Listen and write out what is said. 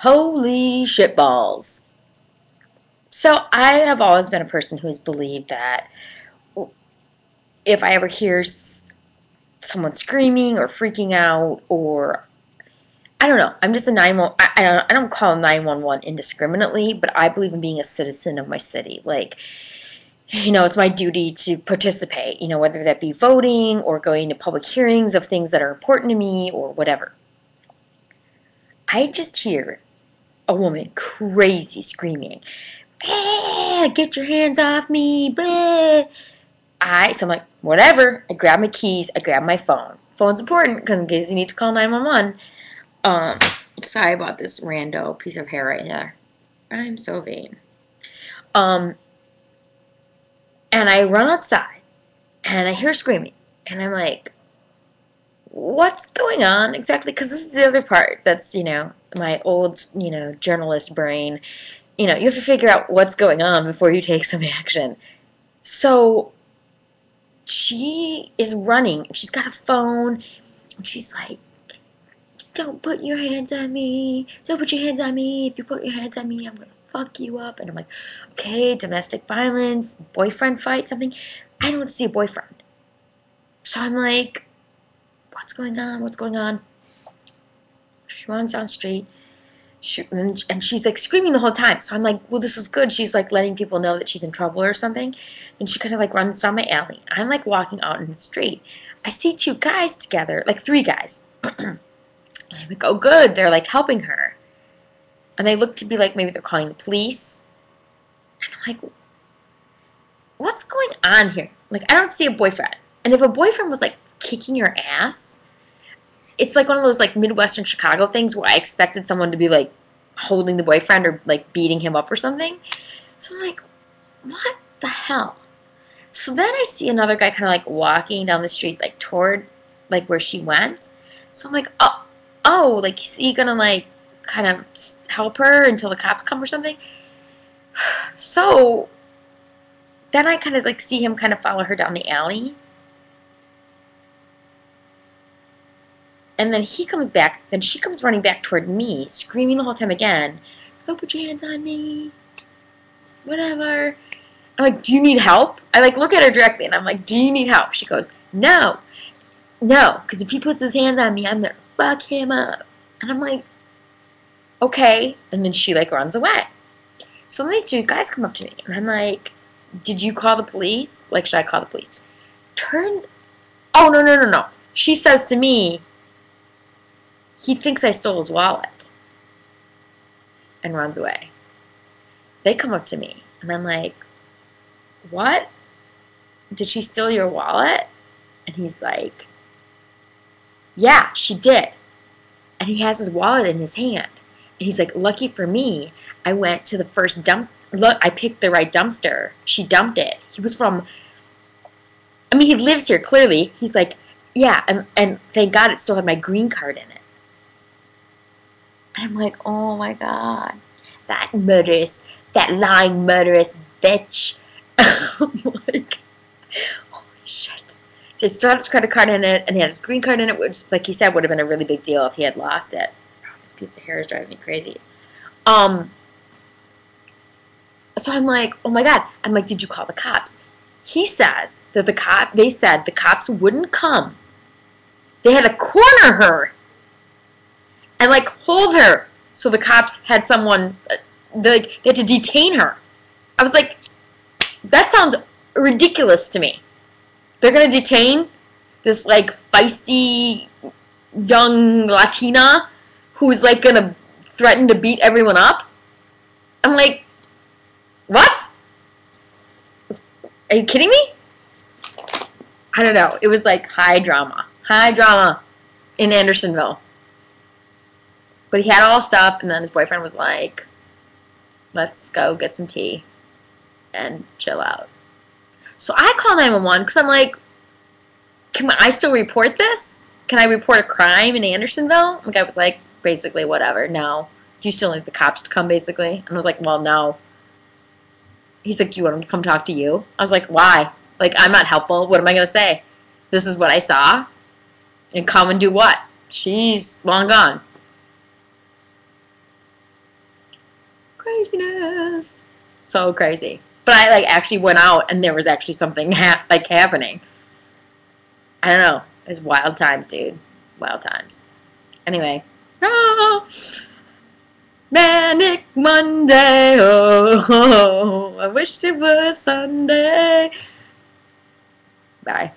Holy shitballs. So I have always been a person who has believed that if I ever hear someone screaming or freaking out, or I don't know, I'm just a 911. I don't call 911 indiscriminately, but I believe in being a citizen of my city. Like, it's my duty to participate, whether that be voting or going to public hearings of things that are important to me or whatever. I just hear a woman crazy screaming, get your hands off me, blah. So I'm like, whatever. I grab my keys, I grab my phone. Phone's important because in case you need to call 911. Um, Sorry about this rando piece of hair right here. I'm so vain. Um, and I run outside and I hear screaming. And I'm like, what's going on exactly? Because this is the other part that's, my old, journalist brain. You have to figure out what's going on before you take some action. So she is running. She's got a phone. And she's like, don't put your hands on me. Don't put your hands on me. If you put your hands on me, I'm going to fuck you up. And I'm like, okay, domestic violence, boyfriend fight, something. I don't see a boyfriend. So I'm like, what's going on? What's going on? She runs down the street. And she's like screaming the whole time. So I'm like, well, this is good. She's like letting people know that she's in trouble or something. And she kind of like runs down my alley. I'm like walking out in the street. I see two guys together, like three guys. And I'm like, oh, good. They're like helping her. And they look to be like maybe they're calling the police. And I'm like, what's going on here? Like, I don't see a boyfriend. And if a boyfriend was like kicking your ass, it's like one of those like Midwestern Chicago things where I expected someone to be like holding the boyfriend or like beating him up or something. So I'm like, what the hell? So then I see another guy kind of like walking down the street like toward like where she went. So I'm like, oh, like is he gonna like kind of help her until the cops come or something? So then I kind of like see him kind of follow her down the alley. And then he comes back, then she comes running back toward me, screaming the whole time again, don't put your hands on me, whatever. I'm like, do you need help? I like look at her directly and I'm like, do you need help? She goes, no, because if he puts his hands on me, I'm going to fuck him up. And I'm like, okay. And then she like runs away. So then these two guys come up to me and I'm like, did you call the police? Like, should I call the police? Oh, no. She says to me, he thinks I stole his wallet, and runs away. They come up to me, and I'm like, what? Did she steal your wallet? And he's like, yeah, she did. And he has his wallet in his hand. And he's like, lucky for me, I went to the first dumpster. Look, I picked the right dumpster. She dumped it. He lives here, clearly. He's like, yeah, and thank God it still had my green card in it. And I'm like, oh my God, that lying murderous bitch. I'm like, holy shit. So he still had his credit card in it, and he had his green card in it, which, like he said, would have been a really big deal if he had lost it. This piece of hair is driving me crazy. So I'm like, oh my God. I'm like, did you call the cops? He says that they said the cops wouldn't come. They had to corner her and like hold her. So the cops had someone, they had to detain her. I was like, that sounds ridiculous to me. They're going to detain this like feisty young Latina who's like going to threaten to beat everyone up. I'm like, what? Are you kidding me? I don't know. It was like high drama in Andersonville. But he had all stuff, and then his boyfriend was like, let's go get some tea and chill out. So I call 911 because I'm like, can I still report this? Can I report a crime in Andersonville? The guy was like, basically, whatever, no. Do you still need the cops to come, basically? And I was like, well, no. He's like, do you want him to come talk to you? I was like, why? Like, I'm not helpful. What am I going to say? This is what I saw. And come and do what? She's long gone. Craziness. So crazy. But I like actually went out and there was actually something like happening. I don't know. It's wild times, dude. Wild times. Anyway. Oh, Manic Monday. Oh, I wish it was Sunday. Bye.